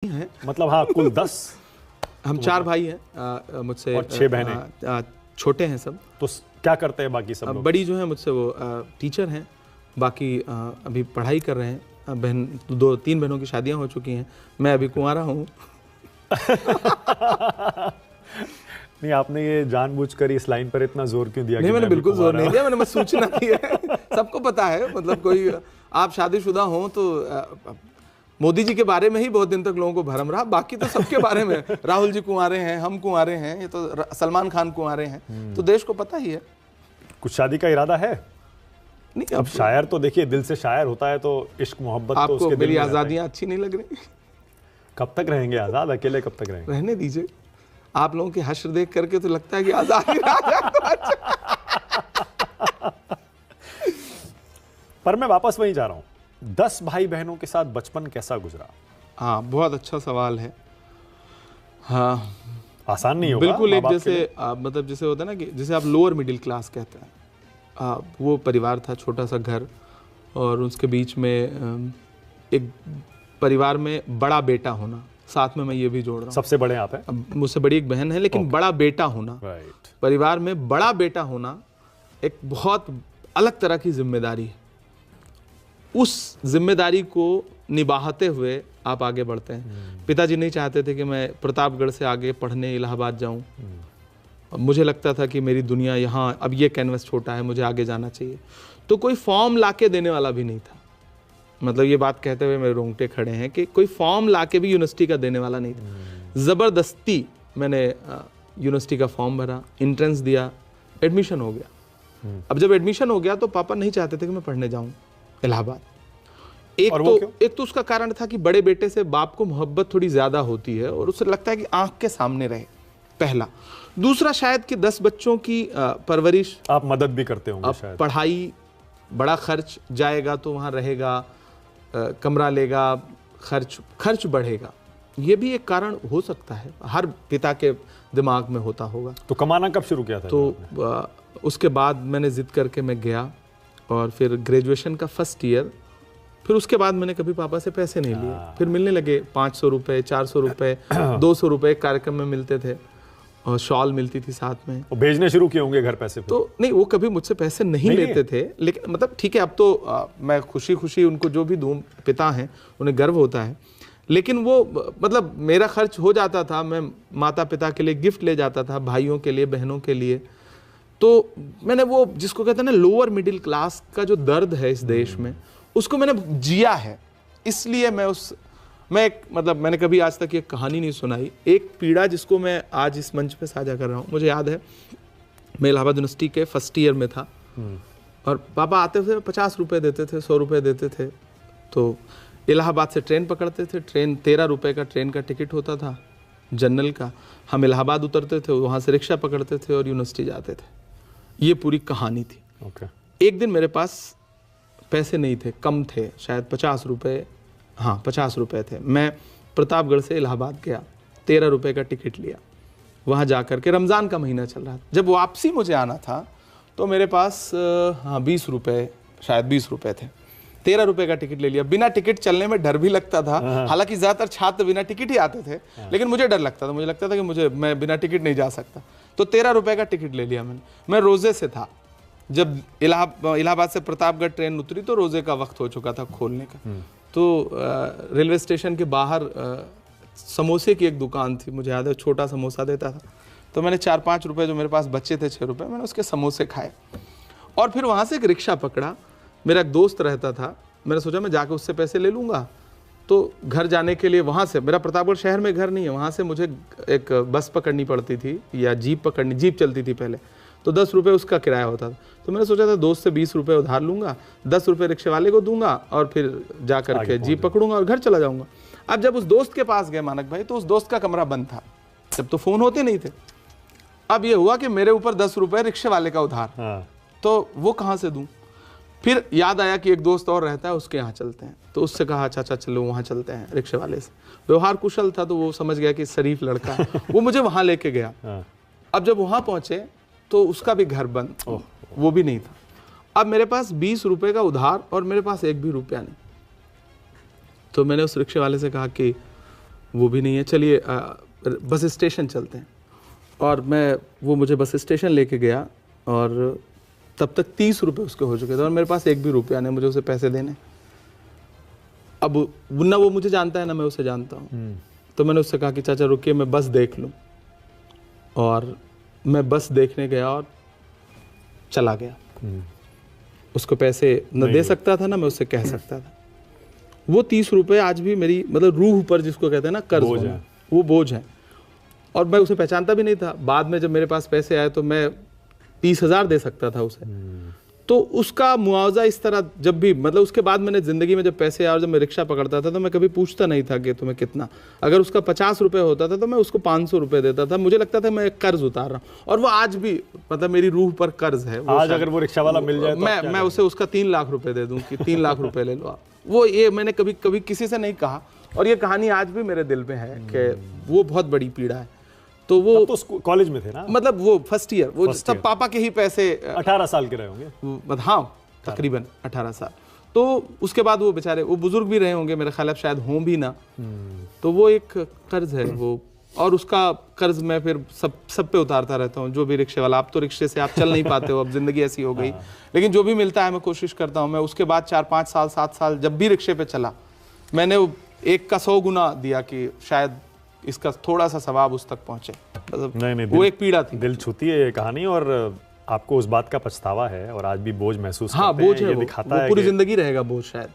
है मतलब हाँ कुल 10 हम 4 भाई हैं मुझसे और 6 बहनें। छोटे हैं सब। तो क्या करते हैं बाकी सब लोग? बड़ी जो है मुझसे वो टीचर हैं, बाकी अभी पढ़ाई कर रहे हैं। बहन 2-3 बहनों की शादियां हो चुकी हैं, मैं अभी कुंवारा हूँ। नहीं, आपने ये जानबूझकर इस लाइन पर इतना जोर क्यों दिया? नहीं, मैंने बिल्कुल जोर नहीं दिया, मैंने बस सूचना दी है। सबको पता है, मतलब कोई आप शादीशुदा हो तो मोदी जी के बारे में ही बहुत दिन तक लोगों को भरम रहा, बाकी तो सबके बारे में। राहुल जी कुंवारे हैं, हम कुंवारे हैं, ये तो सलमान खान कुंवारे हैं, तो देश को पता ही है। कुछ शादी का इरादा है? नहीं, अब शायर तो देखिए दिल से शायर होता है, तो इश्क मोहब्बत तो उसके दिल मेरी में रहता है। आज़ादियाँ अच्छी नहीं लग रही? कब तक रहेंगे आज़ाद? अकेले कब तक रहेंगे? रहने दीजिए। आप लोगों की हश्र देख करके तो लगता है कि आज़ादी आ जाए तो अच्छा। पर मैं वापस वहीं जा रहा हूँ, 10 भाई बहनों के साथ बचपन कैसा गुजरा? हाँ, बहुत अच्छा सवाल है। हाँ, आसान नहीं होगा बिल्कुल। एक माँ-बाप के जैसे लिए। मतलब जैसे होता है ना कि जैसे आप लोअर मिडिल क्लास कहते हैं, वो परिवार था, छोटा सा घर, और उसके बीच में एक परिवार में बड़ा बेटा होना, साथ में मैं ये भी जोड़ रहा हूँ। सबसे बड़े आप हैं? अब मुझसे बड़ी एक बहन है, लेकिन बड़ा बेटा होना, राइट। परिवार में बड़ा बेटा होना एक बहुत अलग तरह की जिम्मेदारी है। उस जिम्मेदारी को निभाते हुए आप आगे बढ़ते हैं। पिताजी नहीं चाहते थे कि मैं प्रतापगढ़ से आगे पढ़ने इलाहाबाद जाऊं। मुझे लगता था कि मेरी दुनिया यहाँ, अब ये कैनवस छोटा है, मुझे आगे जाना चाहिए। तो कोई फॉर्म लाके देने वाला भी नहीं था। मतलब ये बात कहते हुए मेरे रोंगटे खड़े हैं कि कोई फॉर्म लाके भी यूनिवर्सिटी का देने वाला नहीं था। ज़बरदस्ती मैंने यूनिवर्सिटी का फॉर्म भरा, एंट्रेंस दिया, एडमिशन हो गया। अब जब एडमिशन हो गया तो पापा नहीं चाहते थे कि मैं पढ़ने जाऊँ इलाहाबाद। एक तो उसका कारण था कि बड़े बेटे से बाप को मोहब्बत थोड़ी ज्यादा होती है और उसे लगता है कि आंख के सामने रहे, पहला। दूसरा शायद कि 10 बच्चों की परवरिश, आप मदद भी करते होंगे शायद। पढ़ाई, बड़ा खर्च जाएगा तो वहाँ रहेगा, कमरा लेगा, खर्च बढ़ेगा, ये भी एक कारण हो सकता है, हर पिता के दिमाग में होता होगा। तो कमाना कब शुरू किया था? तो उसके बाद मैंने जिद करके मैं गया, और फिर ग्रेजुएशन का फर्स्ट ईयर, फिर उसके बाद मैंने कभी पापा से पैसे नहीं लिए। फिर मिलने लगे 500 रुपये, 400 रुपये, 200 रुपये कार्यक्रम में मिलते थे, और शॉल मिलती थी साथ में। वो भेजने शुरू किए होंगे घर पैसे? तो नहीं, वो कभी मुझसे पैसे नहीं लेते थे, लेकिन मतलब ठीक है, अब तो मैं खुशी खुशी उनको जो भी दूं, पिता हैं उन्हें गर्व होता है, लेकिन वो मतलब मेरा खर्च हो जाता था, मैं माता पिता के लिए गिफ्ट ले जाता था, भाइयों के लिए, बहनों के लिए। तो मैंने वो जिसको कहते हैं ना लोअर मिडिल क्लास का जो दर्द है इस देश में, उसको मैंने जिया है। इसलिए मैं एक मतलब मैंने कभी आज तक ये कहानी नहीं सुनाई, एक पीड़ा जिसको मैं आज इस मंच पे साझा कर रहा हूँ। मुझे याद है, मैं इलाहाबाद यूनिवर्सिटी के फर्स्ट ईयर में था, और पापा आते थे, 50 रुपये देते थे, 100 रुपये देते थे। तो इलाहाबाद से ट्रेन पकड़ते थे, ट्रेन 13 रुपये का ट्रेन का टिकट होता था, जनरल का। हम इलाहाबाद उतरते थे, वहाँ से रिक्शा पकड़ते थे और यूनिवर्सिटी जाते थे। ये पूरी कहानी थी। एक दिन मेरे पास पैसे नहीं थे, कम थे, शायद 50 रुपये, हाँ 50 रुपये थे। मैं प्रतापगढ़ से इलाहाबाद गया, 13 रुपये का टिकट लिया, वहाँ जा कर के, रमज़ान का महीना चल रहा था, जब वापसी मुझे आना था तो मेरे पास 20 रुपये, शायद 20 रुपये थे। 13 रुपये का टिकट ले लिया। बिना टिकट चलने में डर भी लगता था, हालांकि ज़्यादातर छात्र बिना टिकट ही आते थे, लेकिन मुझे डर लगता था, मुझे लगता था कि मैं बिना टिकट नहीं जा सकता। तो 13 रुपये का टिकट ले लिया मैंने। मैं रोज़े से था, जब इलाहाबाद से प्रतापगढ़ ट्रेन उतरी तो रोज़े का वक्त हो चुका था खोलने का। तो रेलवे स्टेशन के बाहर समोसे की एक दुकान थी, मुझे याद है, छोटा समोसा देता था। तो मैंने 4-5 रुपये जो मेरे पास बचे थे, 6 रुपये, मैंने उसके समोसे खाए, और फिर वहाँ से एक रिक्शा पकड़ा। मेरा एक दोस्त रहता था, मैंने सोचा मैं जाके उससे पैसे ले लूँगा। तो घर जाने के लिए वहाँ से, मेरा प्रतापगढ़ शहर में घर नहीं है, वहाँ से मुझे एक बस पकड़नी पड़ती थी, या जीप चलती थी पहले, तो 10 रुपये उसका किराया होता था। तो मैंने सोचा था दोस्त से 20 रुपये उधार लूँगा, 10 रुपये रिक्शे वाले को दूंगा, और फिर जा कर के जीप पकड़ूंगा और घर चला जाऊँगा। अब जब उस दोस्त के पास गए मानक भाई, तो उस दोस्त का कमरा बंद था, जब तो फ़ोन होते नहीं थे। अब ये हुआ कि मेरे ऊपर 10 रुपये रिक्शे वाले का उधार, तो वो कहाँ से दूँ? फिर याद आया कि एक दोस्त और रहता है, उसके यहाँ चलते हैं। तो उससे कहा अच्छा चलो वहाँ चलते हैं, रिक्शे वाले से। व्यवहार कुशल था, तो वो समझ गया कि शरीफ लड़का है, वो मुझे वहाँ लेके गया। अब जब वहाँ पहुँचे तो उसका भी घर बंद, वो भी नहीं था। अब मेरे पास 20 रुपये का उधार, और मेरे पास एक भी रुपया नहीं। तो मैंने उस रिक्शे वाले से कहा कि वो भी नहीं है। चलिए बस स्टेशन चलते हैं। और वो मुझे बस स्टेशन लेके गया और तब तक 30 रुपये उसके हो चुके थे और मेरे पास एक भी रुपया नहीं मुझे उसे पैसे देने। अब ना वो मुझे जानता है ना मैं उसे जानता हूँ। तो मैंने उससे कहा कि चाचा रुकिए मैं बस देख लूँ, और मैं बस देखने गया और चला गया। उसको पैसे न दे सकता था ना मैं उससे कह सकता था। वो 30 रुपये आज भी मेरी मतलब रूह पर, जिसको कहते हैं ना कर्ज होना, वो बोझ है। और मैं उसे पहचानता भी नहीं था। बाद में जब मेरे पास पैसे आए तो मैं 30,000 दे सकता था उसे। तो उसका मुआवजा इस तरह जब भी मतलब उसके बाद मैंने ज़िंदगी में जब पैसे आए और जब मैं रिक्शा पकड़ता था तो मैं कभी पूछता नहीं था कि तुम्हें कितना। अगर उसका 50 रुपये होता था तो मैं उसको 500 रुपये देता था। मुझे लगता था मैं कर्ज उतार रहा हूँ, और वो आज भी मतलब मेरी रूह पर कर्ज है। आज अगर वो रिक्शा वाला मिल जाए तो मैं उसे उसका 3 लाख रुपए दे दूँ कि 3 लाख रुपए ले लो आप। वो ये मैंने कभी किसी से नहीं कहा, और ये कहानी आज भी मेरे दिल में है कि वो बहुत बड़ी पीड़ा है। तो वो तो कॉलेज में थे ना, मतलब वो फर्स्ट ईयर, वो सब पापा के ही पैसे। 18 साल के रहे होंगे। हाँ तकरीबन 18 साल। तो उसके बाद वो बेचारे, वो बुजुर्ग भी रहे होंगे मेरे ख्याल, शायद हों भी ना। तो वो एक कर्ज है वो, और उसका कर्ज मैं फिर सब पे उतारता रहता हूँ। जो भी रिक्शे वाला, आप तो रिक्शे से आप चल नहीं पाते हो, अब जिंदगी ऐसी हो गई। लेकिन जो भी मिलता है मैं कोशिश करता हूँ। मैं उसके बाद 4-5 साल 7 साल जब भी रिक्शे पे चला, मैंने एक का 100 गुना दिया कि शायद इसका थोड़ा सा सवाब उस तक पहुंचे। मतलब नहीं, वो एक पीड़ा थी। दिल छूती है ये कहानी, और आपको उस बात का पछतावा है और आज भी बोझ महसूस हाँ करते हैं। बोझ है, ये वो दिखाता है पूरी कि जिंदगी रहेगा बोझ शायद।